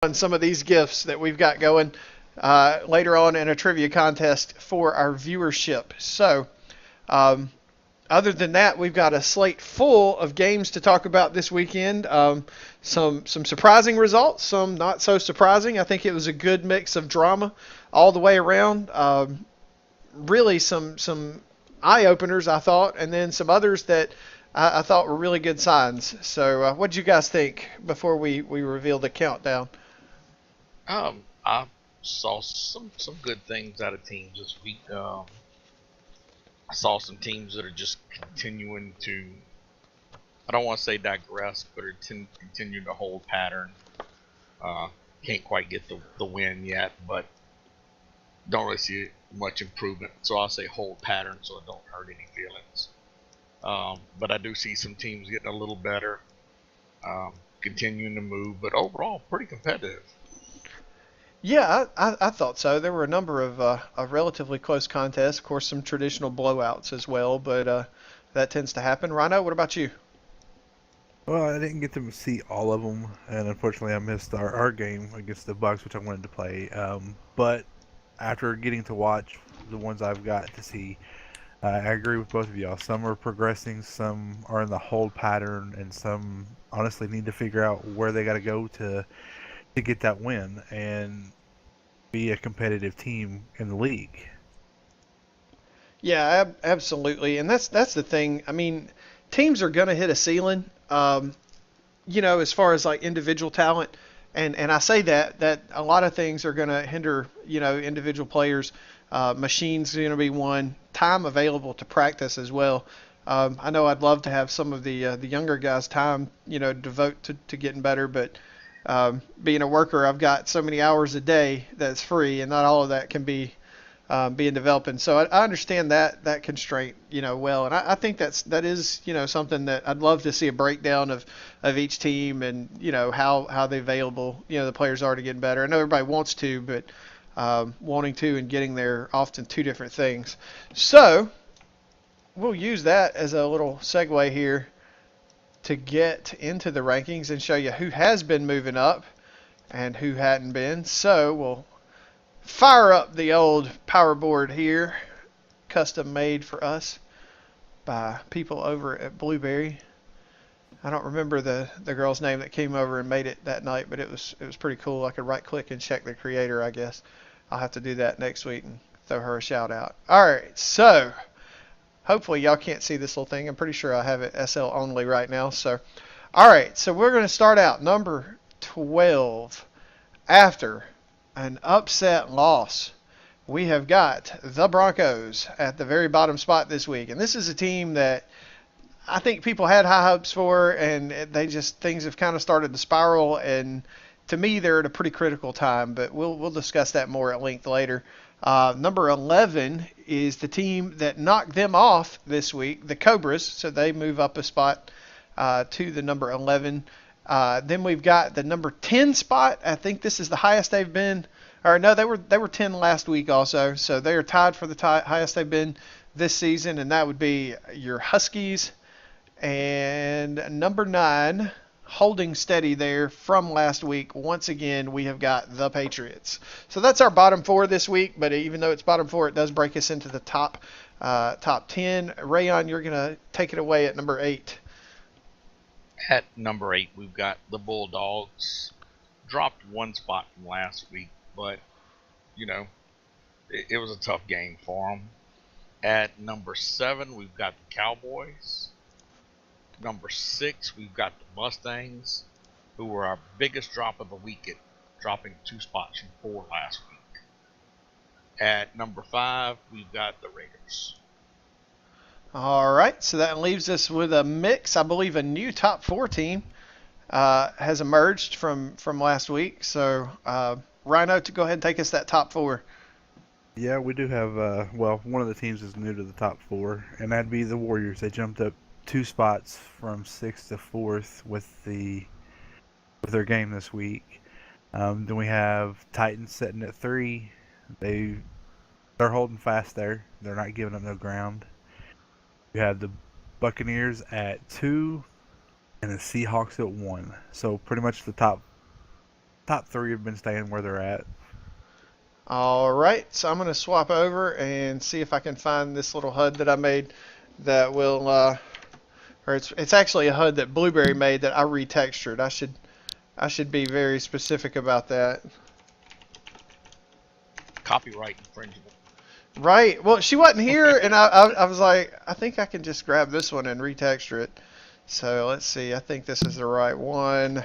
on some of these gifts that we've got going later on in a trivia contest for our viewership. So, um, other than that, we've got a slate full of games to talk about this weekend. Some surprising results, some not so surprising. I think it was a good mix of drama all the way around. Really, some eye openers I thought, and then some others that I thought were really good signs. So, what did you guys think before we reveal the countdown? I saw some good things out of teams this week. I saw some teams that are just continuing to, I don't want to say digress, but are continuing to hold pattern. Uh, can't quite get the win yet, but don't really see much improvement. So I'll say hold pattern so it don't hurt any feelings. But I do see some teams getting a little better, continuing to move, but overall pretty competitive. Yeah, I thought so. There were a number of relatively close contests. Of course, some traditional blowouts as well, but that tends to happen. Rhino, what about you? Well, I didn't get to see all of them, and unfortunately, I missed our game against the Bucks, which I wanted to play. But after getting to watch the ones I've got to see, I agree with both of y'all. Some are progressing, some are in the hold pattern, and some honestly need to figure out where they got to go to get that win and be a competitive team in the league. Yeah, absolutely, and that's the thing. I mean, teams are going to hit a ceiling. As far as like individual talent, and I say that a lot of things are going to hinder individual players. Machines are going to be one. Time available to practice as well. I know I'd love to have some of the younger guys time devote to getting better, but being a worker, I've got so many hours a day that's free, and not all of that can be being developed. And so I understand that constraint, well, and I think that is something that I'd love to see a breakdown of each team and how they available the players are to getting better. I know everybody wants to, but wanting to and getting there are often two different things. So we'll use that as a little segue here to get into the rankings and show you who has been moving up and who hadn't been. So we'll fire up the old power board here, custom made for us by people over at Blueberry. I don't remember the girl's name that came over and made it that night, but it was pretty cool. I could right click and check the creator, I guess. I'll have to do that next week and throw her a shout out. All right, so hopefully y'all can't see this little thing. I'm pretty sure I have it SL only right now. So, all right, so we're going to start out number 12 after an upset loss. We have got the Broncos at the very bottom spot this week. And this is a team that I think people had high hopes for, and things have kind of started to spiral. And to me, they're at a pretty critical time, but we'll discuss that more at length later. Number 11 is the team that knocked them off this week, the Cobras. So they move up a spot to the number 11. Then we've got the number 10 spot. I think this is the highest they've been. Or no, they were 10 last week also. So they are tied for the highest they've been this season, and that would be your Huskies. And number 9, holding steady there from last week. Once again, we have got the Patriots. So that's our bottom 4 this week. But even though it's bottom 4, it does break us into the top 10. Rayon, you're gonna take it away at number 8. At number 8, we've got the Bulldogs. Dropped one spot from last week, but you know it was a tough game for them. At number 7, we've got the Cowboys. Number 6, we've got the Mustangs, who were our biggest drop of the week, at dropping 2 spots from 4 last week. At number 5, we've got the Raiders. All right, so that leaves us with a mix. I believe a new top 4 team has emerged from last week. So, Rhino, to go ahead and take us that top 4. Yeah, we do have, well, one of the teams is new to the top four, and that'd be the Warriors. They jumped up 2 spots from sixth to fourth with their game this week. Then we have Titans sitting at 3. They they're holding fast there. They're not giving up no ground. We have the Buccaneers at 2 and the Seahawks at 1. So pretty much the top top 3 have been staying where they're at. All right, so I'm going to swap over and see if I can find this little HUD that I made that will, or it's actually a HUD that Blueberry made that I retextured. I should be very specific about that. Copyright infringement. Right. Well, she wasn't here, and I was like, I think I can just grab this one and retexture it. So let's see. I think this is the right one.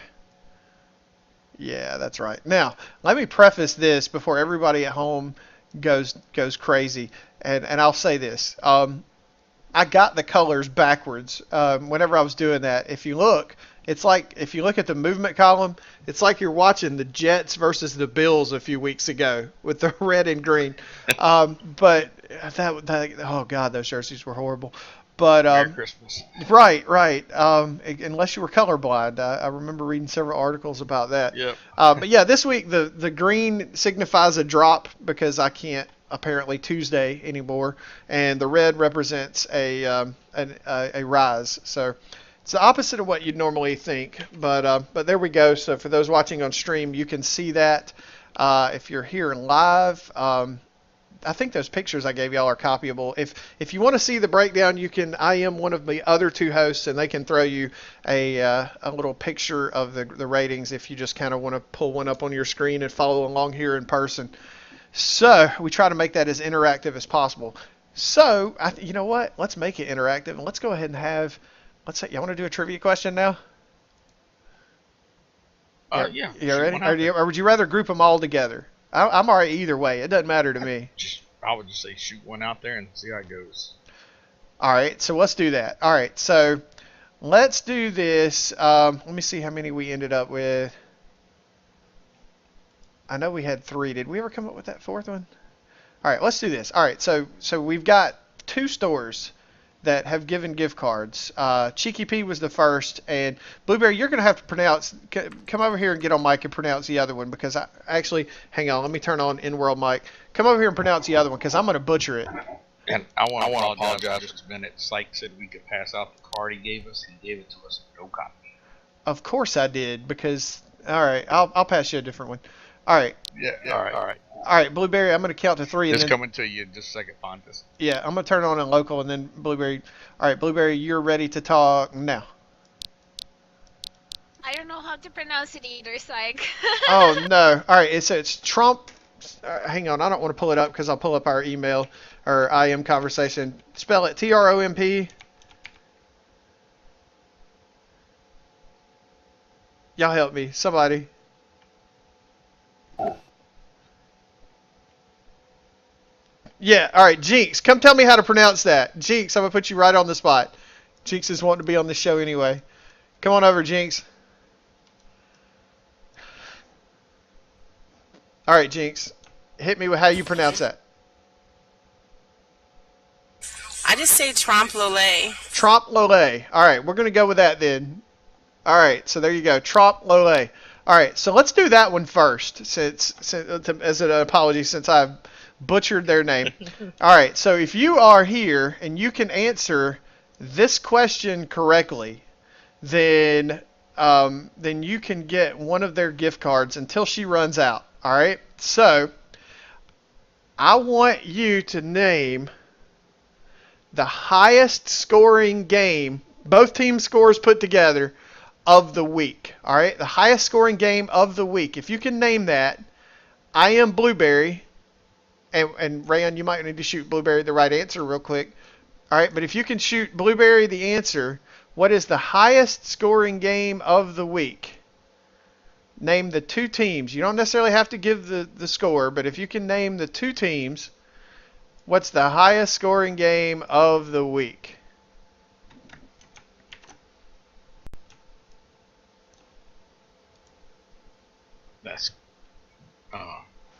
Yeah, that's right. Now, let me preface this before everybody at home goes crazy, and I'll say this. I got the colors backwards whenever I was doing that. If you look, it's like if you look at the movement column, it's like you're watching the Jets versus the Bills a few weeks ago with the red and green. But that oh god, those jerseys were horrible. But Merry Christmas. right. Unless you were colorblind, I remember reading several articles about that. Yep. But yeah, this week the green signifies a drop because I can't apparently Tuesday anymore, and the red represents a rise. So it's the opposite of what you'd normally think, but there we go. So for those watching on stream, you can see that. If you're here live, I think those pictures I gave y'all are copyable. If you want to see the breakdown, you can IM one of the other two hosts, and they can throw you a little picture of the ratings if you just kind of want to pull one up on your screen and follow along here in person. So we try to make that as interactive as possible. So you know what? Let's make it interactive, and let's go ahead and have. Let's say, y'all want to do a trivia question now? Yeah. You ready? Or would you rather group them all together? I'm all right either way. It doesn't matter to me. I would just say shoot one out there and see how it goes. All right, so let's do that. All right, so let's do this. Let me see how many we ended up with. I know we had 3. Did we ever come up with that 4th one? All right, let's do this. All right, so we've got 2 stores that have given gift cards. Cheeky P was the first, and Blueberry, you're going to have to pronounce. Come over here and get on mic and pronounce the other one because hang on, let me turn on in-world mic. Come over here and pronounce the other one because I'm going to butcher it. And I want to apologize for just a minute. Syke said we could pass out the card he gave us. He gave it to us no copy. Of course I did because. All right, I'll pass you a different one. All right. Yeah. All right. All right, Blueberry, I'm going to count to 3. It's coming to you in just a second, Pontus. Yeah, I'm going to turn it on in local, and then Blueberry. All right, Blueberry, you're ready to talk now. I don't know how to pronounce it either, Syke. Oh, no. All right, it's Trump. Hang on, I don't want to pull it up because I'll pull up our email or IM conversation. Spell it TROMP. Y'all help me. Somebody. Yeah, all right, Jinx, come tell me how to pronounce that. Jinx, I'm going to put you right on the spot. Jinx is wanting to be on the show anyway. Come on over, Jinx. All right, Jinx, hit me with how you pronounce that. I just say Trompe l'oeil. Trompe l'oeil. All right, we're going to go with that then. All right, so there you go, Trompe l'oeil. All right, so let's do that one first, since as an apology, since I've butchered their name. All right, so if you are here and you can answer this question correctly, then you can get one of their gift cards until she runs out. All right, so I want you to name the highest scoring game, both team scores put together, of the week. All right, the highest scoring game of the week. If you can name that, I am Blueberry. And Rayan, you might need to shoot Blueberry the right answer real quick. All right, but if you can shoot Blueberry the answer, what is the highest scoring game of the week? Name the 2 teams. You don't necessarily have to give the score, but if you can name the 2 teams, what's the highest scoring game of the week? That's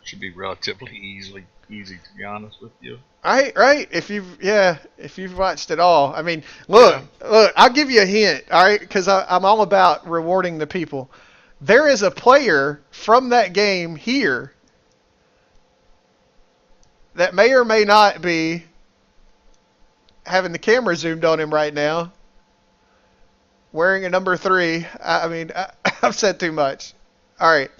should be relatively easy to be honest with you. Right. If you've watched it all, I mean, look, I'll give you a hint, all right, because I'm all about rewarding the people. There is a player from that game here that may or may not be having the camera zoomed on him right now, wearing a number 3. I mean, I've said too much. All right.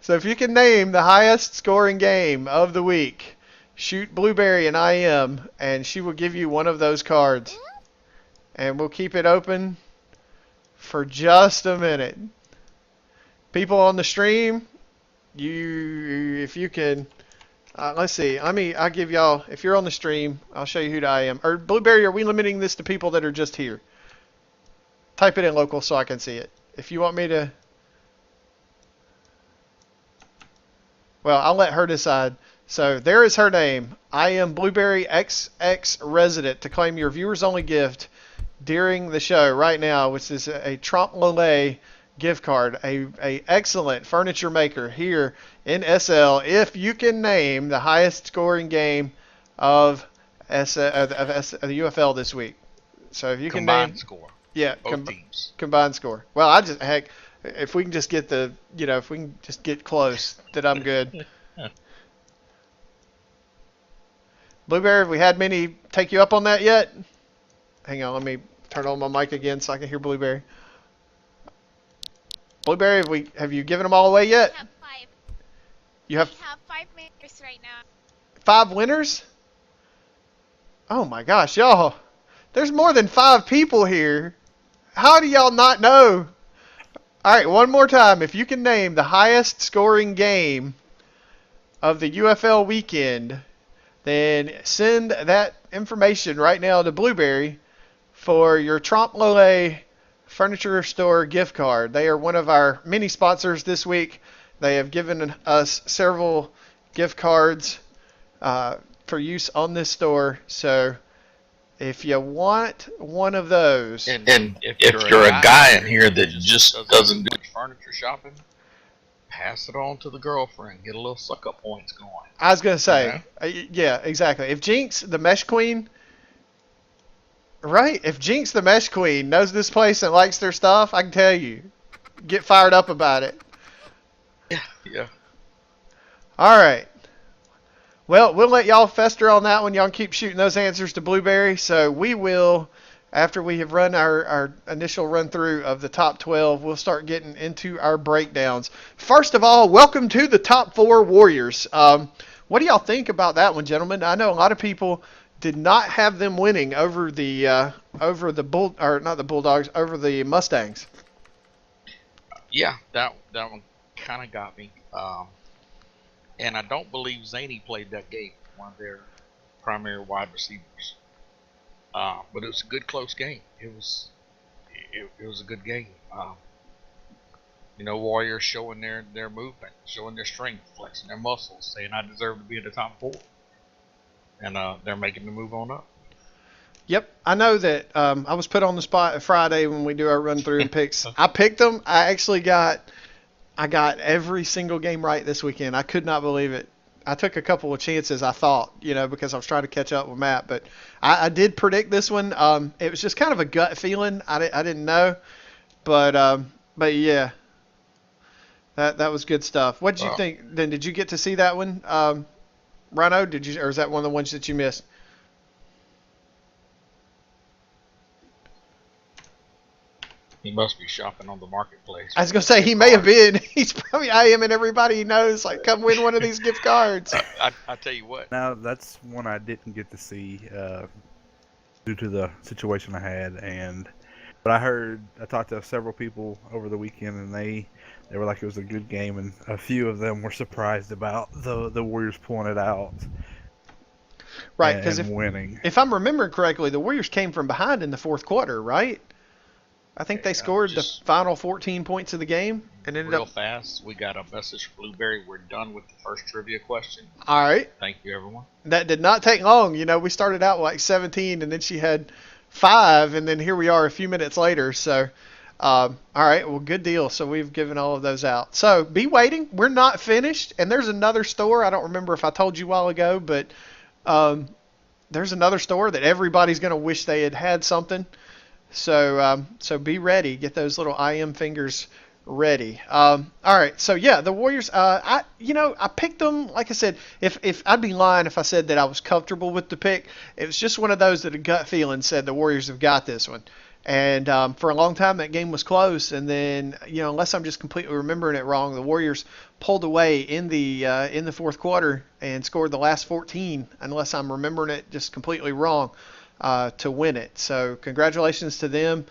So if you can name the highest scoring game of the week, shoot Blueberry an IM, and she will give you one of those cards. And we'll keep it open for just a minute. People on the stream, if you can, let's see. I'll give y'all, if you're on the stream, I'll show you who I am. Or Blueberry, are we limiting this to people that are just here? Type it in local so I can see it. If you want me to, well, I'll let her decide. So there is her name. I am Blueberry XX Resident to claim your viewers only gift during the show right now, which is a Trompe l'Oeil gift card, a excellent furniture maker here in SL. If you can name the highest scoring game of the UFL this week, so if you can name combined score, both teams combined score. Well, if we can just get if we can just get close, then I'm good. Blueberry, have we had many take you up on that yet? Hang on, let me turn on my mic again so I can hear Blueberry. Blueberry, have you given them all away yet? We have 5. You have We have 5 winners right now. 5 winners? Oh my gosh, y'all. There's more than 5 people here. How do y'all not know? Alright, one more time. If you can name the highest scoring game of the UFL weekend, then send that information right now to Blueberry for your Trompe l'Oeil Furniture Store gift card. They are one of our many sponsors this week. They have given us several gift cards for use on this store. So if you want one of those, and if you're a guy in here that just doesn't do furniture shopping, pass it on to the girlfriend. Get a little suck-up points going. I was going to say, yeah, exactly. If Jinx, the Mesh Queen, right? If Jinx, the Mesh Queen, knows this place and likes their stuff, I can tell you, get fired up about it. Yeah. All right. Well, we'll let y'all fester on that one. Y'all keep shooting those answers to Blueberry. So we will, after we have run our initial run through of the top 12, we'll start getting into our breakdowns. First of all, welcome to the top 4 Warriors. What do y'all think about that one, gentlemen? I know a lot of people did not have them winning over the Bulldogs, over the Mustangs. Yeah, that one kind of got me. And I don't believe Zany played that game, one of their primary wide receivers. But it was a good, close game. It was a good game. Warriors showing their movement, showing their strength, flexing their muscles, saying I deserve to be in the top 4. And they're making the move on up. Yep, I know that I was put on the spot Friday when we do our run through and picks. I picked them. I got every single game right this weekend. I could not believe it. I took a couple of chances, I thought, because I was trying to catch up with Matt. But I did predict this one. It was just kind of a gut feeling. I didn't know. But yeah, that was good stuff. What did you think? Then did you get to see that one, Rhino? Did you, or is that one of the ones that you missed? He must be shopping on the marketplace. I was going to say, he may have been. He's probably IMing everybody he knows, like, come win one of these gift cards. I tell you what. Now, that's one I didn't get to see due to the situation I had. But I talked to several people over the weekend, and they were like it was a good game, and a few of them were surprised about the Warriors pulling it out. Right, because winning. If I'm remembering correctly, the Warriors came from behind in the fourth quarter, right? I think they scored the final 14 points of the game and ended real up fast. We got a message from Blueberry. We're done with the first trivia question. All right. Thank you, everyone. That did not take long. We started out like 17, and then she had 5, and then here we are a few minutes later. So, all right, well, good deal. So we've given all of those out. So be waiting. We're not finished, and there's another store. I don't remember if I told you a while ago, but there's another store that everybody's going to wish they had something. So be ready. Get those little IM fingers ready. All right. So yeah, the Warriors. I picked them. Like I said, if I'd be lying if I said that I was comfortable with the pick. It was just one of those that a gut feeling said the Warriors have got this one. And for a long time, that game was close. And then, unless I'm just completely remembering it wrong, the Warriors pulled away in the fourth quarter and scored the last 14, unless I'm remembering it just completely wrong, to win it. So congratulations to them.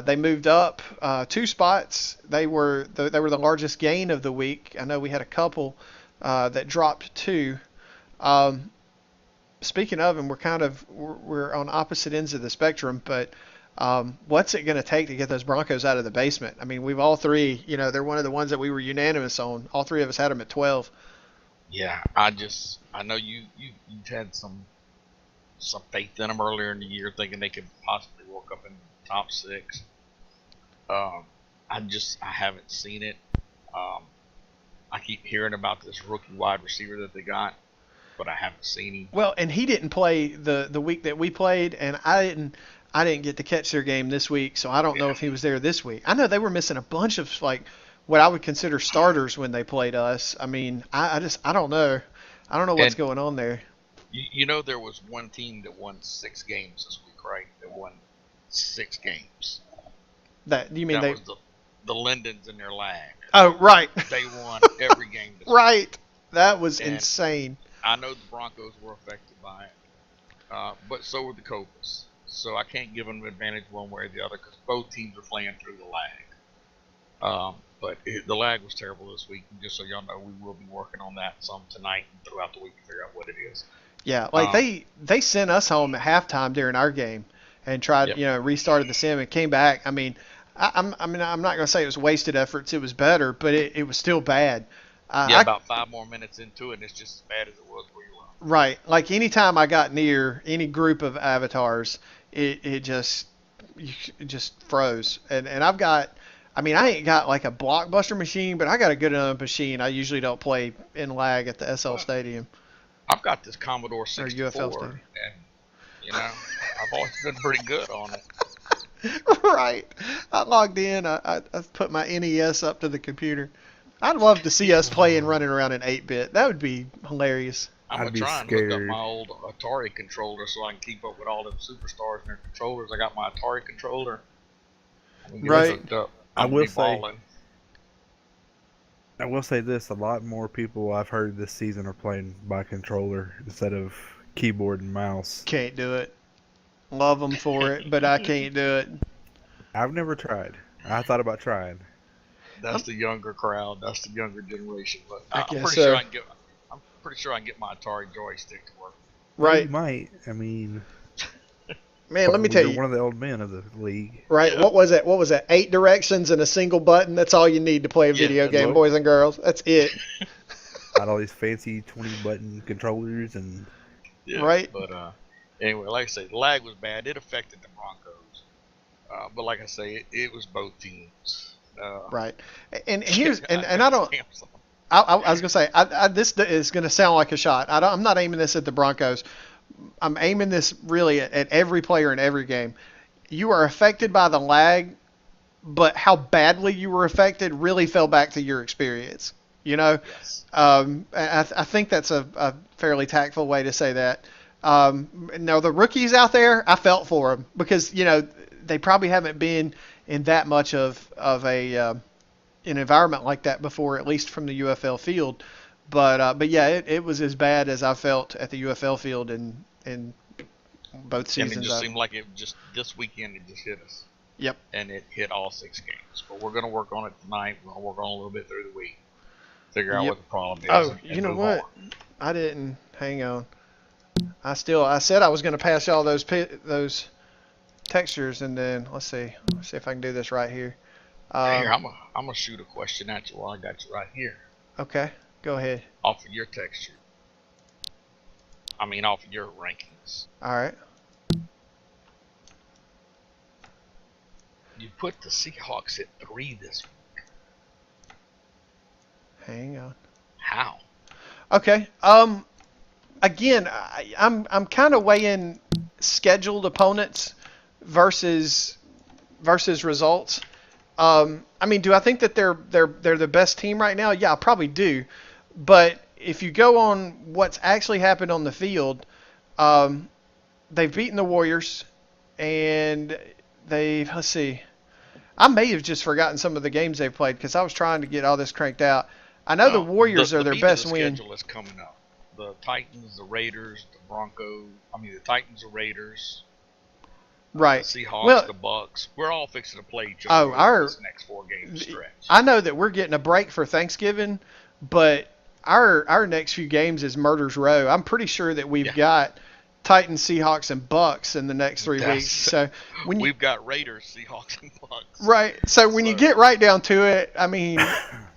They moved up 2 spots. They were the largest gain of the week. I know we had a couple that dropped 2. Um, Speaking of, and we're on opposite ends of the spectrum, but what's it going to take to get those Broncos out of the basement? I mean, we've all three, they're one of the ones that we were unanimous on. All three of us had them at 12. Yeah, I know you had some faith in them earlier in the year, thinking they could possibly work up in the top 6. I haven't seen it. I keep hearing about this rookie wide receiver that they got, but I haven't seen him. Well, and he didn't play the week that we played, and I didn't get to catch their game this week, so I don't know if he was there this week. I know they were missing a bunch of what I would consider starters when they played us. I mean, I don't know. I don't know what's going on there. There was one team that won 6 games this week, right? That won 6 games. That was the Lindens in their lag. Oh, right. They won every game this week. Right. That was insane. I know the Broncos were affected by it, but so were the Cobras. So I can't give them an advantage one way or the other because both teams are playing through the lag. But the lag was terrible this week. And just so y'all know, we will be working on that some tonight and throughout the week to figure out what it is. Yeah, they sent us home at halftime during our game and tried, restarted the sim and came back. I mean, I'm not going to say it was wasted efforts. It was better, but it was still bad. About 5 more minutes into it, and it's just as bad as it was where you were. Right. Like anytime I got near any group of avatars, it just froze. And I ain't got like a blockbuster machine, but I got a good enough machine. I usually don't play in lag at the SL Stadium. I've got this Commodore 64, or UFL Stadium. And I've always been pretty good on it. Right. I logged in. I put my NES up to the computer. I'd love to see us playing running around in 8-bit. That would be hilarious. I'm going to try and hook up my old Atari controller so I can keep up with all them superstars and their controllers. I got my Atari controller. Right. I will say this. A lot more people I've heard this season are playing by controller instead of keyboard and mouse. Can't do it. Love them for it, but I can't do it. I've never tried. I thought about trying. That's the younger crowd. That's the younger generation. But I'm pretty sure I can get my Atari joystick to work. Right. You might. I mean, man, let me tell you. One of the old men of the league. Right. What was it? 8 directions and a single button. That's all you need to play a video game, boys and girls. That's it. Got all these fancy 20-button controllers and. Yeah, right. But anyway, like I say, the lag was bad. It affected the Broncos. But like I say, it was both teams. Right. And here's and I don't. I was gonna say this is gonna sound like a shot. I'm not aiming this at the Broncos. I'm aiming this really at every player in every game. You are affected by the lag, but how badly you were affected really fell back to your experience. Yes. I think that's a fairly tactful way to say that. No, the rookies out there, I felt for them because they probably haven't been in that much of an environment like that before, at least from the UFL field. But yeah, it was as bad as I felt at the UFL field in both seasons. And it just seemed like this weekend it just hit us. Yep. And it hit all 6 games. But we're going to work on it tonight. We're going to work on it a little bit through the week. Figure out what the problem is. Oh, you know what? I didn't. Hang on. I said I was going to pass y'all those textures, and then let's see if I can do this right here. Here, I'm gonna shoot a question at you while I got you right here. Okay, go ahead. Off of your texture. Off of your rankings. All right. You put the Seahawks at 3 this week. Hang on. How? Okay. Again, I'm kind of weighing scheduled opponents versus results. Do I think that they're the best team right now? Yeah, I probably do. But if you go on what's actually happened on the field, they've beaten the Warriors, and let's see. I may have just forgotten some of the games they've played because I was trying to get all this cranked out. I know the Well, Warriors are the their meat of best the win. schedule is coming up. The Titans, the Raiders, the Broncos. I mean, the Titans, the Raiders, the Right. Seahawks, Well, the Bucks. We're all fixing to play each oh, other over our this next 4-game stretch. I know that we're getting a break for Thanksgiving, but our next few games is Murder's Row. I'm pretty sure that we've Yeah. got Titans, Seahawks, and Bucks in the next 3 weeks. That's- So when you We've got Raiders, Seahawks, and Bucks. right, so when you So- get right down to it, I mean,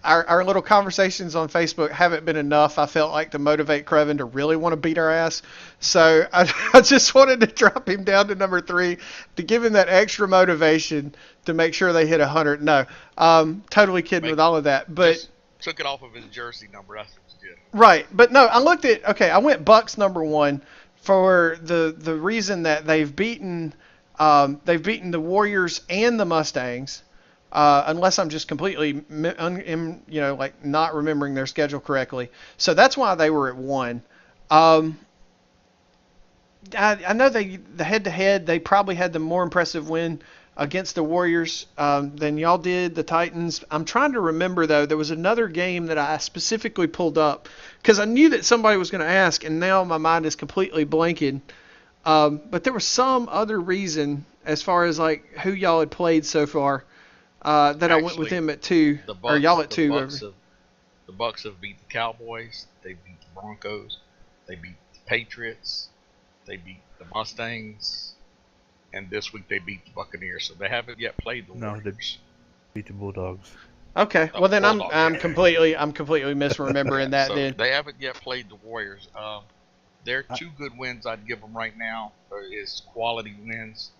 our little conversations on Facebook haven't been enough. I felt like to motivate Creven to really want to beat our ass. So I just wanted to drop him down to number 3 to give him that extra motivation to make sure they hit 100. No, totally kidding with all of that, but. Just took it off of his jersey number. That's what you did. Right, but no, I looked at I went Bucks number 1 for the reason that they've beaten the Warriors and the Mustangs, unless I'm just completely like not remembering their schedule correctly. So that's why they were at 1. I know the head-to-head they probably had the more impressive win against the Warriors than y'all did, the Titans. I'm trying to remember, though, there was another game that I specifically pulled up because I knew that somebody was going to ask, and now my mind is completely blanking. But there was some other reason as far as like who y'all had played so far that I went with Actually, them at 2, The Bucks, or y'all at the 2. Bucks have beat the Cowboys. They beat the Broncos. They beat the Patriots. They beat the Mustangs. And this week they beat the Buccaneers. So they haven't yet played the No, they Warriors. beat the Bulldogs. Okay, well then I'm Bulldogs. completely misremembering that So then. they haven't yet played the Warriors. Their 2 good wins I'd give them right now is quality wins.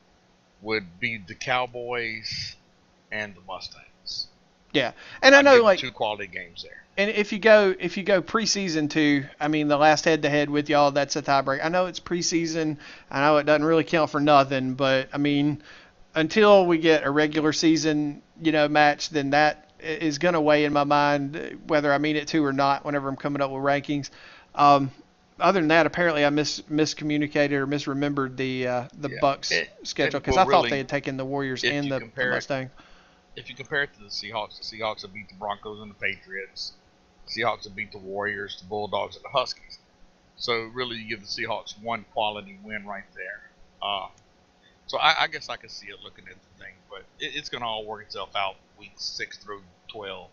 Would be the Cowboys and the Mustangs. Yeah, and I I'd know give them like 2 quality games there. And if you go preseason too, I mean the last head-to-head with y'all, that's a tiebreak. I know it's preseason. I know it doesn't really count for nothing, but I mean until we get a regular season, match, then that is going to weigh in my mind whether I mean it to or not whenever I'm coming up with rankings. Other than that, apparently I miscommunicated or misremembered the Bucks schedule because I thought really, they had taken the Warriors and the Mustangs. If you compare it to the Seahawks have beat the Broncos and the Patriots. The Seahawks have beat the Warriors, the Bulldogs, and the Huskies. So really, you give the Seahawks 1 quality win right there. So I guess I can see it looking at the thing, but it's going to all work itself out weeks 6 through 12.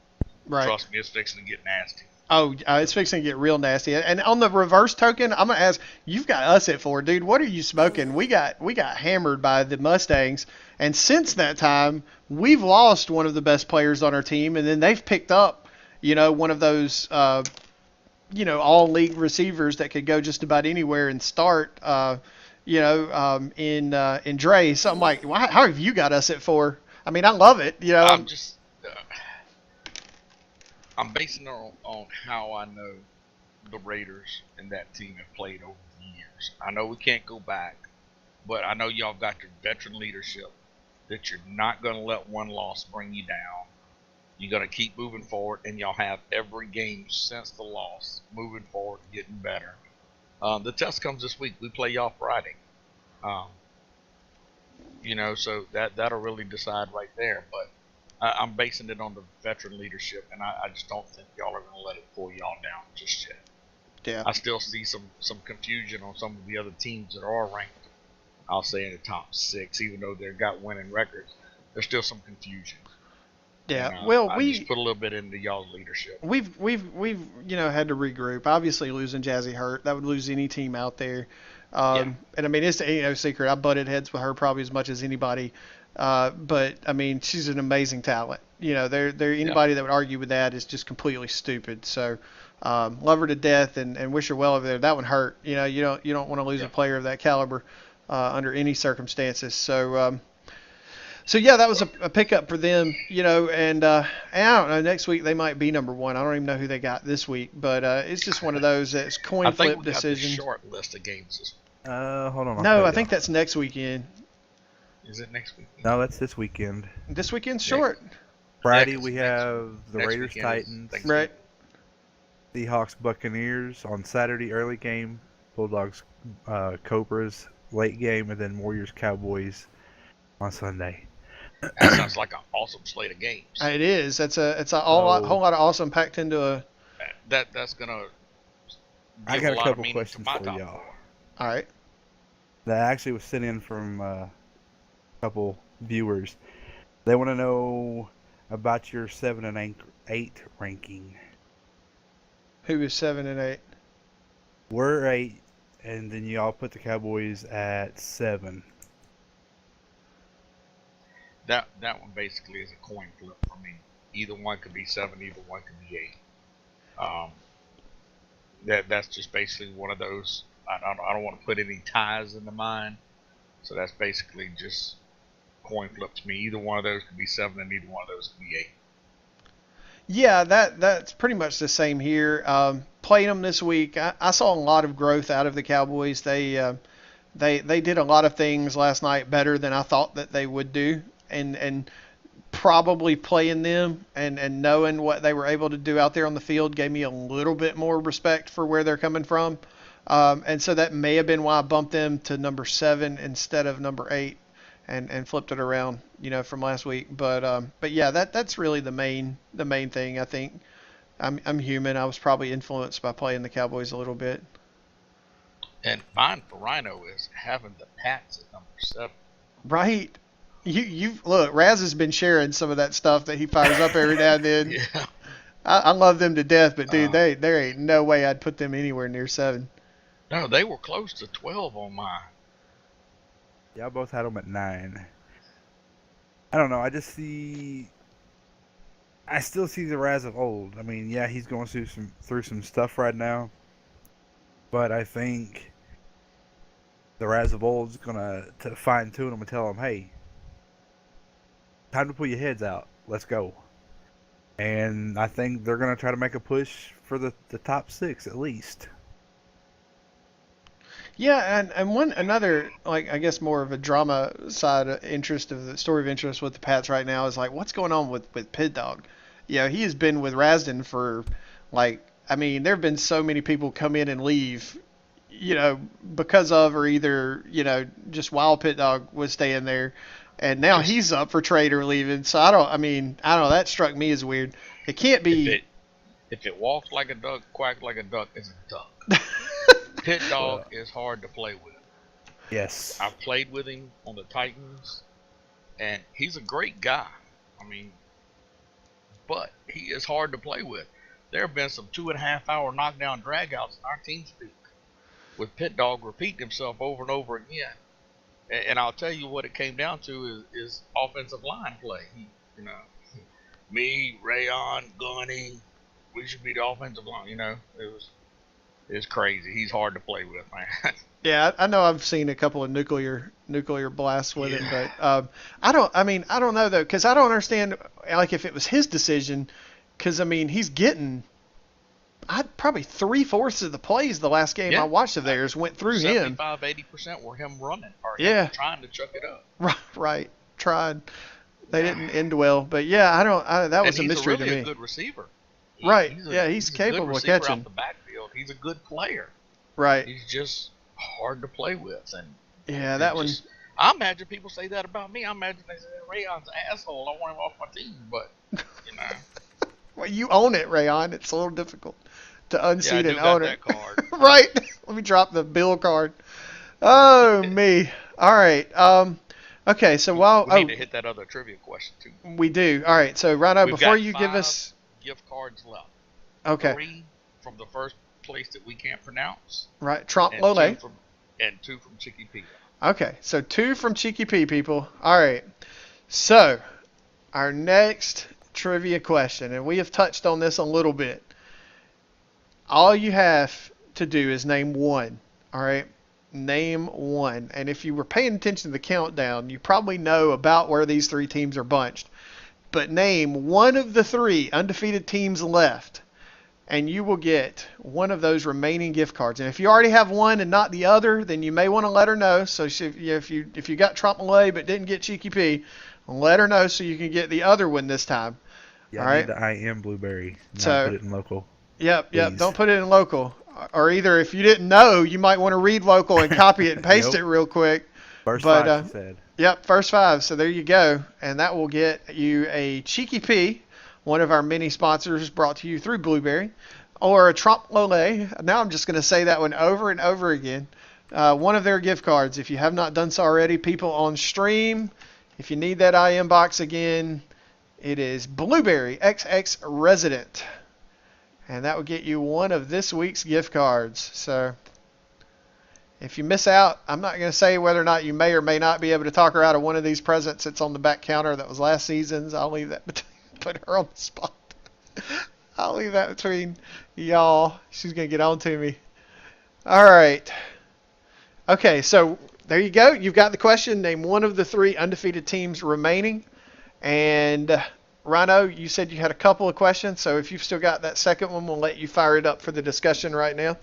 Right. Trust me, it's fixing to get nasty. Oh, it's fixing to get real nasty. And on the reverse token, I'm gonna ask, you've got us at 4, dude. What are you smoking? We got hammered by the Mustangs, and since that time, we've lost one of the best players on our team, and then they've picked up, one of those, all league receivers that could go just about anywhere and start, in Dre. So I'm like, how have you got us at 4? I mean, I love it. I'm just. I'm basing it on how I know the Raiders and that team have played over the years. I know we can't go back, but I know y'all got your veteran leadership that you're not going to let one loss bring you down. You're going to keep moving forward, and y'all have every game since the loss moving forward, getting better. The test comes this week. We play y'all Friday. So that'll really decide right there. But I'm basing it on the veteran leadership, and I just don't think y'all are going to let it pull y'all down just yet. Yeah. I still see some confusion on some of the other teams that are ranked, I'll say, in the top 6, even though they've got winning records. There's still some confusion. Yeah. And, well, I we just put a little bit into y'all's leadership. We've had to regroup. Obviously, losing Jazzy hurt. That would lose any team out there. And I mean, it's no secret. I butted heads with her probably as much as anybody. But I mean, she's an amazing talent. Anybody that would argue with that is just completely stupid. So, love her to death and wish her well over there. That one hurt. You don't want to lose a player of that caliber under any circumstances. So, that was a pickup for them. And I don't know. Next week they might be number 1. I don't even know who they got this week, but it's just one of those that's coin flip decisions. I think we got the short list of games this week. Hold on. No, I think that's next weekend. Is it next week? No, that's this weekend. This weekend's short. Friday we have the next Raiders weekend is Titans, Thanksgiving. Right. Seahawks Buccaneers on Saturday early game, Bulldogs Cobras late game, and then Warriors Cowboys on Sunday. That sounds like an awesome slate of games. It is. It's a whole lot of awesome packed into a. That's gonna I give got a a lot of couple meaning to questions my for top y'all. four. All right. That actually was sent in from a couple viewers. They want to know about your 7 and 8 ranking. Who is 7 and 8? We're 8, and then y'all put the Cowboys at 7. That one basically is a coin flip for me. Either one could be 7, either one could be 8. That's just basically one of those. I don't want to put any ties into mine, so that's basically just coin flip to me. Either one of those could be 7, and either one of those could be 8. Yeah, that's pretty much the same here. Playing them this week, I saw a lot of growth out of the Cowboys. They did a lot of things last night better than I thought that they would do, and probably playing them and knowing what they were able to do out there on the field gave me a little bit more respect for where they're coming from. And so that may have been why I bumped them to number 7 instead of number 8 and flipped it around, from last week. But yeah, that's really the main thing. I think I'm human. I was probably influenced by playing the Cowboys a little bit. And fine for Rhino is having the Pats at number 7. Right. You look, Raz has been sharing some of that stuff that he fires up every now and then. Yeah. I love them to death, but dude, there ain't no way I'd put them anywhere near 7. No, they were close to 12 on mine. Y'all both had them at 9. I don't know. I still see the Raz of old. I mean, yeah, he's going through some stuff right now, but I think the Raz of old is gonna fine tune him and tell him, hey, time to pull your heads out. Let's go. And I think they're gonna try to make a push for the top 6 at least. Yeah, and another, like, I guess more of a drama side interest of the story of interest with the Pats right now is like what's going on with Pit Dog. He has been with Rasden for, like, I mean, there have been so many people come in and leave, because of, or either, just while Pit Dog was staying there, and now he's up for trade or leaving. So I don't know. That struck me as weird. It can't be. If it walks like a duck, quacks like a duck, it's a duck. Pit Dog is hard to play with. Yes. I've played with him on the Titans, and he's a great guy. I mean, but he is hard to play with. There have been some 2.5-hour knockdown dragouts in our team speak with Pit Dog repeating himself over and over again. And I'll tell you what it came down to is offensive line play. Me, Rayon, Gunny, we should be the offensive line. It's crazy. He's hard to play with, man. Yeah, I know I've seen a couple of nuclear blasts with him, but I don't know though, because I don't understand, like, if it was his decision, because I mean he's getting, probably 3/4 of the plays the last game I watched of theirs went through him. 75-80% were him running, or him trying to chuck it up. Right, tried. They didn't end well, but yeah, that was a mystery to me. He's a good receiver. He's capable of catching. Out the backfield. He's a good player. Right. He's just hard to play with, and yeah, that one. I imagine people say that about me. I imagine they say Rayon's an asshole. I want him off my team, but Well, you own it, Rayon. It's a little difficult to unseat and own it. That card. Right. Let me drop the bill card. Oh me. All right. Okay. So we need to hit that other trivia question too. We do. All right. So Rhino, before you give 5 us gift cards left. Okay. 3 from the first place that we can't pronounce. Right. Trompe Lole. And 2 from Chicky P. Okay. So 2 from Cheeky P, people. All right. So our next trivia question, and we have touched on this a little bit. All you have to do is name one. All right. Name one. And if you were paying attention to the countdown, you probably know about where these 3 teams are bunched. But name one of the 3 undefeated teams left, and you will get one of those remaining gift cards. And if you already have one and not the other, then you may want to let her know. So if you got Trompe Lole but didn't get Cheeky P, let her know so you can get the other one this time. Yeah, all I right. need the I am Blueberry. So put it in local. Yep. Please. Don't put it in local. Or either if you didn't know, you might want to read local and copy it and paste it real quick. First but 5, she said. Yep, first 5. So there you go. And that will get you a Cheeky P, one of our many sponsors brought to you through Blueberry, or a Trompe L'Oeil. Now I'm just going to say that one over and over again. One of their gift cards. If you have not done so already, people on stream, if you need that IM box again, it is Blueberry XX Resident. And that will get you one of this week's gift cards. So if you miss out, I'm not going to say whether or not you may or may not be able to talk her out of one of these presents that's on the back counter that was last season's. I'll leave that between, put her on the spot. I'll leave that between y'all. She's going to get on to me. All right. Okay, so there you go. You've got the question. Name one of the 3 undefeated teams remaining. And Rhino, you said you had a couple of questions, so if you've still got that second one, we'll let you fire it up for the discussion right now.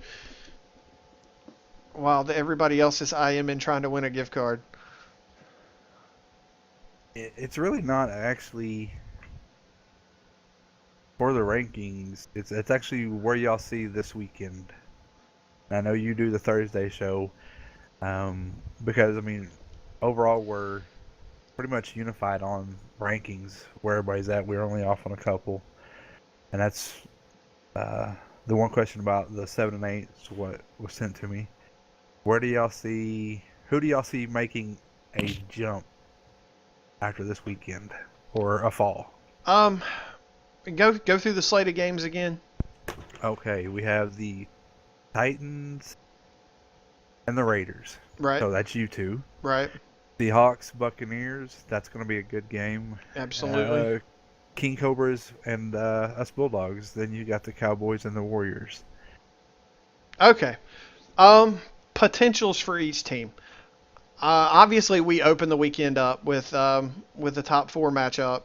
While everybody else is IMing trying to win a gift card. It's really not actually for the rankings. It's actually where y'all see this weekend. I know you do the Thursday show, because I mean, overall we're pretty much unified on rankings where everybody's at. We're only off on a couple, and that's the one question about the 7 and 8 is what was sent to me. Who do y'all see making a jump after this weekend or a fall? Go through the slate of games again. Okay, we have the Titans and the Raiders. Right. So that's you two. Right. The Hawks, Buccaneers. That's going to be a good game. Absolutely. King Cobras and us Bulldogs. Then you got the Cowboys and the Warriors. Okay. Potentials for each team. Obviously, we open the weekend up with the top 4 matchup,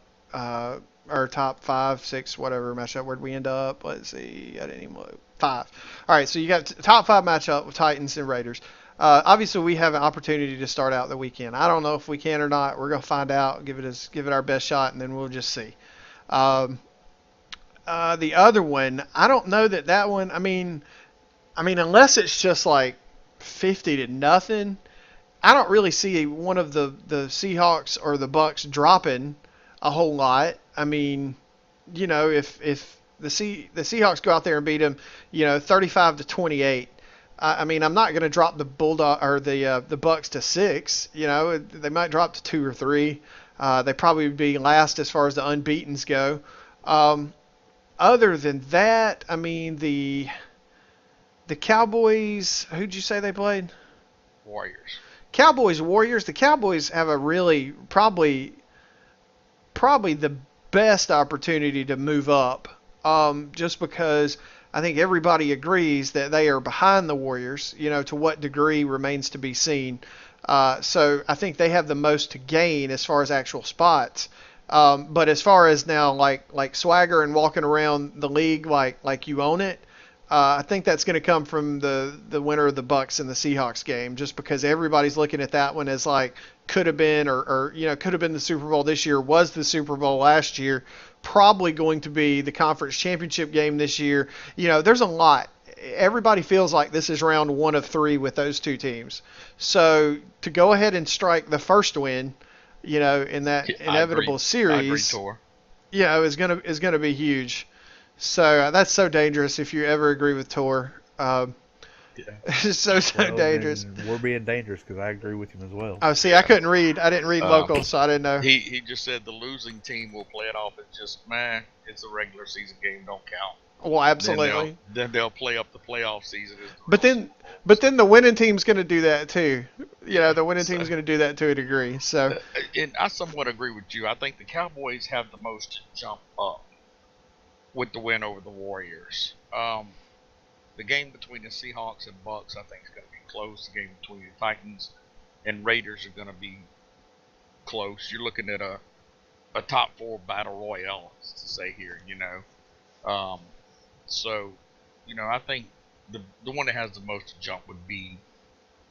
or top 5, 6, whatever matchup. Where'd we end up? Let's see. I didn't even look. 5. All right, so you got top 5 matchup with Titans and Raiders. Obviously, we have an opportunity to start out the weekend. I don't know if we can or not. We're gonna find out. Give it our best shot, and then we'll just see. The other one, I don't know that one. I mean, unless it's just like 50-0, I don't really see one of the Seahawks or the Bucks dropping a whole lot. I mean, if the Seahawks go out there and beat them, 35-28. I mean, I'm not going to drop the Bulldog or the Bucks to 6. They might drop to 2 or 3. They probably would be last as far as the unbeatens go. Other than that, I mean, the Cowboys. Who'd you say they played? Warriors. Cowboys, Warriors. The Cowboys have a really probably the best opportunity to move up, just because I think everybody agrees that they are behind the Warriors. To what degree remains to be seen. So I think they have the most to gain as far as actual spots. But as far as now, like swagger and walking around the league like you own it, I think that's going to come from the winner of the Bucks and the Seahawks game, just because everybody's looking at that one as like could have been or could have been the Super Bowl this year, was the Super Bowl last year, probably going to be the conference championship game this year. There's a lot. Everybody feels like this is round 1 of 3 with those two teams. So to go ahead and strike the first win, in that inevitable series, is gonna be huge. So that's so dangerous if you ever agree with Tor. It's so dangerous. We're being dangerous because I agree with him as well. Oh, see, I couldn't read. I didn't read local, so I didn't know. He just said the losing team will play it off as just, it's a regular season game, don't count. Well, absolutely. Then they'll play up the playoff season. But then the winning team's going to do that too. The winning team's going to do that to a degree. So, and I somewhat agree with you. I think the Cowboys have the most to jump up with the win over the Warriors. The game between the Seahawks and Bucks, I think, is going to be close. The game between the Titans and Raiders are going to be close. You're looking at a top 4 battle royale, to say here. So, I think the one that has the most to jump would be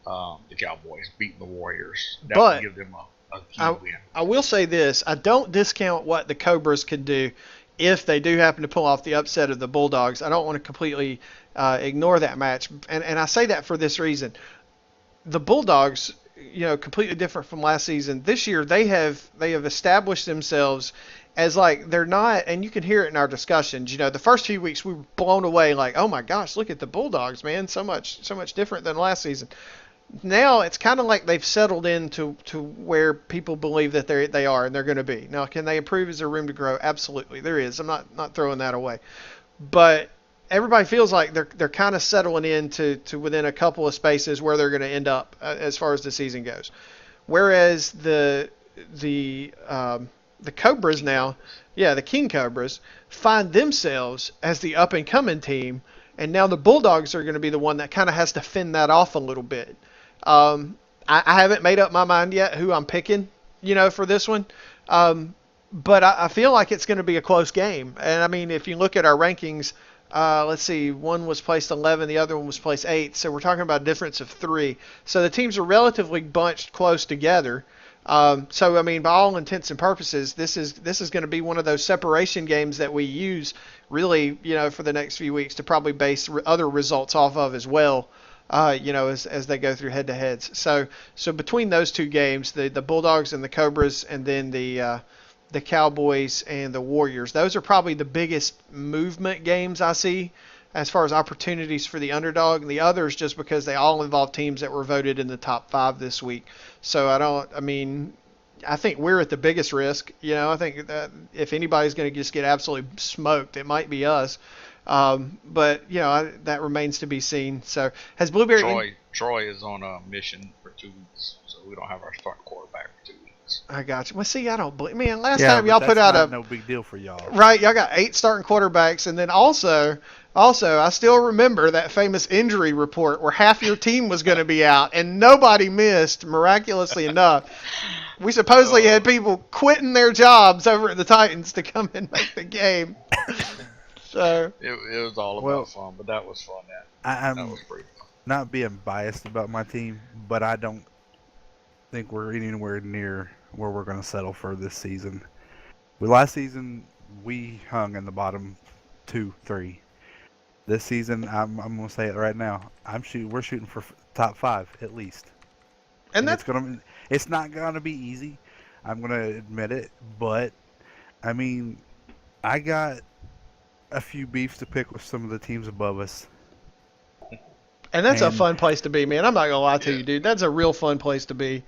the Cowboys beating the Warriors. That would give them a key win. I will say this. I don't discount what the Cobras can do if they do happen to pull off the upset of the Bulldogs. I don't want to completely ignore that match. And I say that for this reason. The Bulldogs, completely different from last season. This year they have established themselves as like they're not, and you can hear it in our discussions. The first few weeks we were blown away, like, oh my gosh, look at the Bulldogs, man, so much different than last season. Now it's kind of like they've settled into to where people believe that they are and they're going to be. Now, can they improve? Is there room to grow? Absolutely, there is. I'm not throwing that away, but everybody feels like they're kind of settling into to within a couple of spaces where they're going to end up as far as the season goes. Whereas the Cobras now, yeah, the King Cobras find themselves as the up and coming team, and now the Bulldogs are going to be the one that kind of has to fend that off a little bit. I haven't made up my mind yet who I'm picking, for this one. But I feel like it's going to be a close game. And I mean, if you look at our rankings, let's see, one was placed 11, the other one was placed 8. So we're talking about a difference of 3. So the teams are relatively bunched close together. So I mean, by all intents and purposes, this is going to be one of those separation games that we use really, for the next few weeks to probably base other results off of as well. As they go through head-to-heads. So between those two games, the Bulldogs and the Cobras, and then the Cowboys and the Warriors, those are probably the biggest movement games I see as far as opportunities for the underdog. And the others just because they all involve teams that were voted in the top 5 this week. So I think we're at the biggest risk. I think that if anybody's going to just get absolutely smoked, it might be us. But that remains to be seen. So has Blueberry? Troy is on a mission for 2 weeks, so we don't have our starting quarterback for 2 weeks. I got you. Well, see, I don't believe. Man, last time y'all put out no big deal for y'all. Right, y'all got 8 starting quarterbacks, and then also, I still remember that famous injury report where half your team was going to be out, and nobody missed, miraculously enough. We supposedly had people quitting their jobs over at the Titans to come and make the game. So it was all about fun, but that was fun. That was pretty fun. Not being biased about my team, but I don't think we're anywhere near where we're going to settle for this season. Last season, we hung in the bottom 2, 3. This season, I'm going to say it right now. We're shooting for top 5 at least, and it's not going to be easy. I'm going to admit it, but I mean, I got a few beefs to pick with some of the teams above us. And that's a fun place to be, man. I'm not going to lie to you, dude. That's a real fun place to be.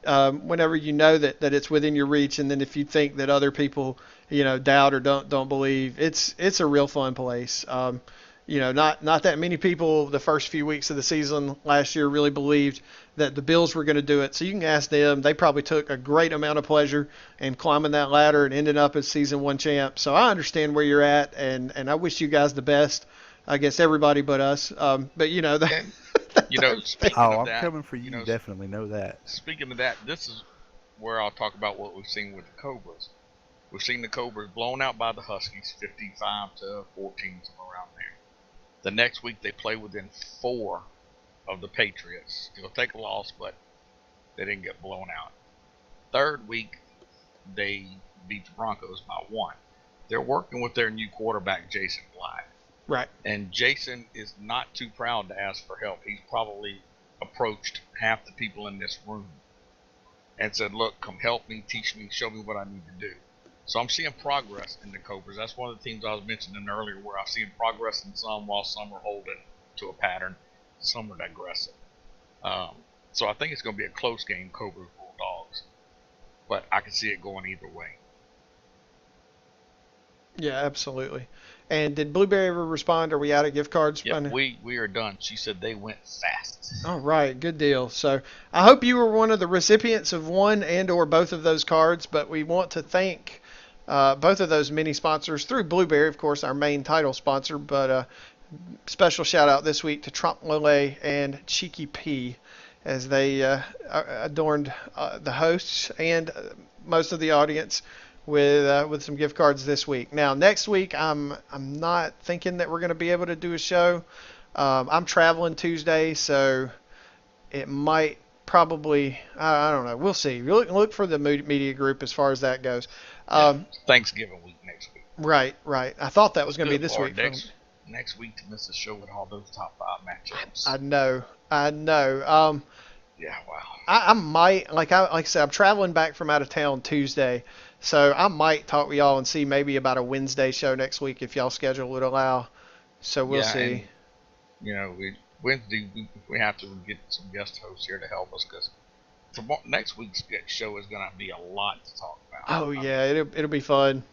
Whenever you know that it's within your reach, and then if you think that other people, doubt or don't believe, it's a real fun place. Not that many people the first few weeks of the season last year really believed that the Bills were going to do it. So you can ask them. They probably took a great amount of pleasure in climbing that ladder and ended up as season 1 champ. So I understand where you're at, and I wish you guys the best against everybody but us. But speaking of I'm that, coming for you. Definitely know that. Speaking of that, this is where I'll talk about what we've seen with the Cobras. We've seen the Cobras blown out by the Huskies, 55-14, somewhere around there. The next week they play within 4 of the Patriots. Still take a loss, but they didn't get blown out. Third week they beat the Broncos by 1. They're working with their new quarterback, Jason Black. Right. And Jason is not too proud to ask for help. He's probably approached half the people in this room and said, look, come help me, teach me, show me what I need to do. So I'm seeing progress in the Cobras. That's one of the teams I was mentioning earlier where I've seen progress in some while some are holding to a pattern. Some are digressing. So I think it's going to be a close game, Cobras Bulldogs. But I can see it going either way. Yeah, absolutely. And did Blueberry ever respond? Are we out of gift cards? Yeah, we are done. She said they went fast. All right, good deal. So I hope you were one of the recipients of one and or both of those cards, but we want to thank both of those mini sponsors through Blueberry, of course, our main title sponsor, but special shout out this week to Trump Lole and Cheeky P as they adorned the hosts and most of the audience with some gift cards this week. Now next week I'm not thinking that we're going to be able to do a show. I'm traveling Tuesday, so it might probably I don't know. We'll see. Look for the media group as far as that goes. Thanksgiving week next week. Right. I thought that was going to be this week. Next week to miss the show with all those top 5 matchups. I know. Yeah, wow. I might like I said I'm traveling back from out of town Tuesday, so I might talk with y'all and see maybe about a Wednesday show next week if y'all schedule would allow. So we'll Yeah, see. and Wednesday we have to get some guest hosts here to help us because next week's show is going to be a lot to talk about. Oh I yeah, mean, it'll be fun.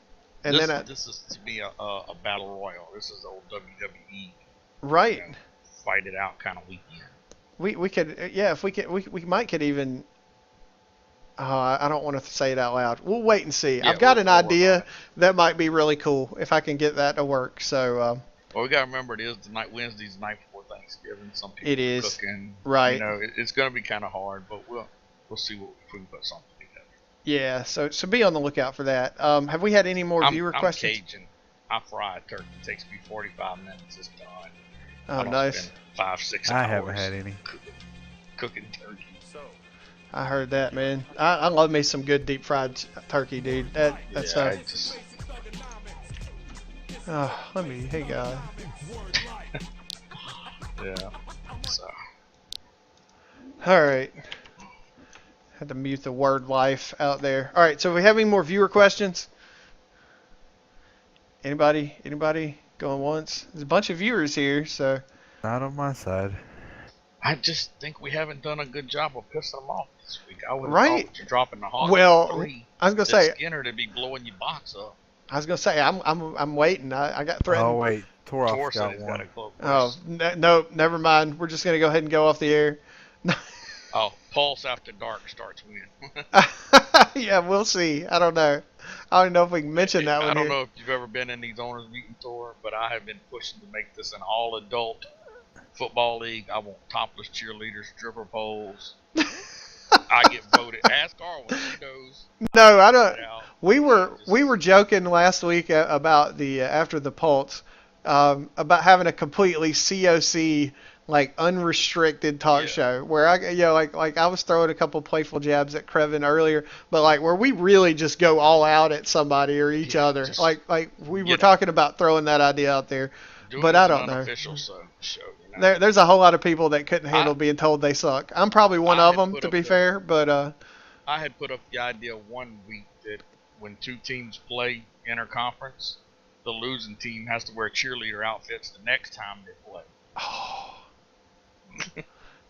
And this then this is to me a battle royal. This is the old WWE, you right, know, fight it out kind of weekend. we could yeah if we could we might could even I don't want to say it out loud. We'll wait and see. Yeah, I've got an we'll work on idea it. that might be really cool if I can get that to work. So Well, we got to remember it is Wednesday's the night before Thanksgiving. Some it people are is cooking. right. It's going to be kind of hard, but we'll see if we can put something together. Yeah, so be on the lookout for that. Have we had any more viewer I'm questions? Cajun. I fry a turkey. It takes me 45 minutes. It's done. Oh, I don't nice. spend 5-6 I hours haven't had any. cooking turkey. I heard that, man. I love me some good deep fried turkey, dude. That's Yeah, I just let me. Hey, God. yeah. So All right. Had to mute the word life out there. All right. So, we have any more viewer questions? Anybody? Anybody going once? There's a bunch of viewers here, so. Not on my side. I just think we haven't done a good job of pissing them off this week. I would have Right. thought with you dropping the hog Well, 3. I was gonna that say. Skinner to be blowing your box up. I'm waiting. I got threatened. Oh wait, Tor Toroff's said got he's got one. a close. Oh no, never mind. We're just gonna go ahead and go off the air. Oh, Pulse After Dark starts winning. Yeah, we'll see. I don't know. I don't know if we can mention that one I don't here. know if you've ever been in these owners meeting tour, but I have been pushing to make this an all-adult football league. I want topless cheerleaders, stripper poles. I get voted. Ask Carl when she knows. No, I don't. Out. We were joking last week about the after the Pulse about having a completely COC like unrestricted talk show where like I was throwing a couple playful jabs at Krevin earlier, but like where we really just go all out at somebody or each other. Like we were talking about throwing that idea out there, but I don't know. Official show, you know? There's a whole lot of people that couldn't handle being told they suck. I'm probably one of them, to be fair, but I had put up the idea one week that when two teams play interconference, the losing team has to wear cheerleader outfits the next time they play. oh,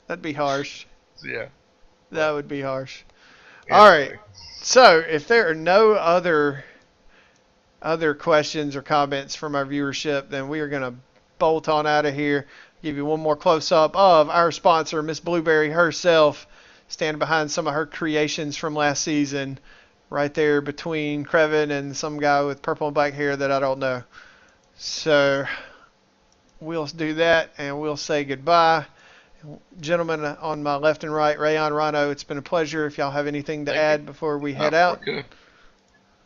that'd be harsh. Yeah. That would be harsh. Anyway. All right. So if there are no other questions or comments from our viewership, then we are going to bolt on out of here. Give you one more close-up of our sponsor, Miss Blueberry herself, standing behind some of her creations from last season, right there between Krevin and some guy with purple and black hair that I don't know. So we'll do that, and we'll say goodbye. Gentlemen on my left and right, Rayon, Rhino, it's been a pleasure. If y'all have anything to add before we head out. Good.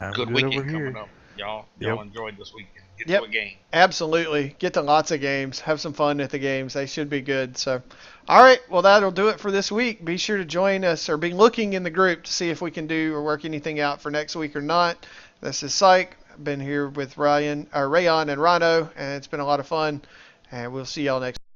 I'm Good good weekend over coming here. up. Y'all Yep. enjoyed this weekend. Get Yep. to a game. Absolutely. Get to lots of games. Have some fun at the games. They should be good. So, all right. Well, that'll do it for this week. Be sure to join us or be looking in the group to see if we can do or work anything out for next week or not. This is Syke. I've been here with Rayon and Rhino, and it's been a lot of fun. And we'll see y'all next week.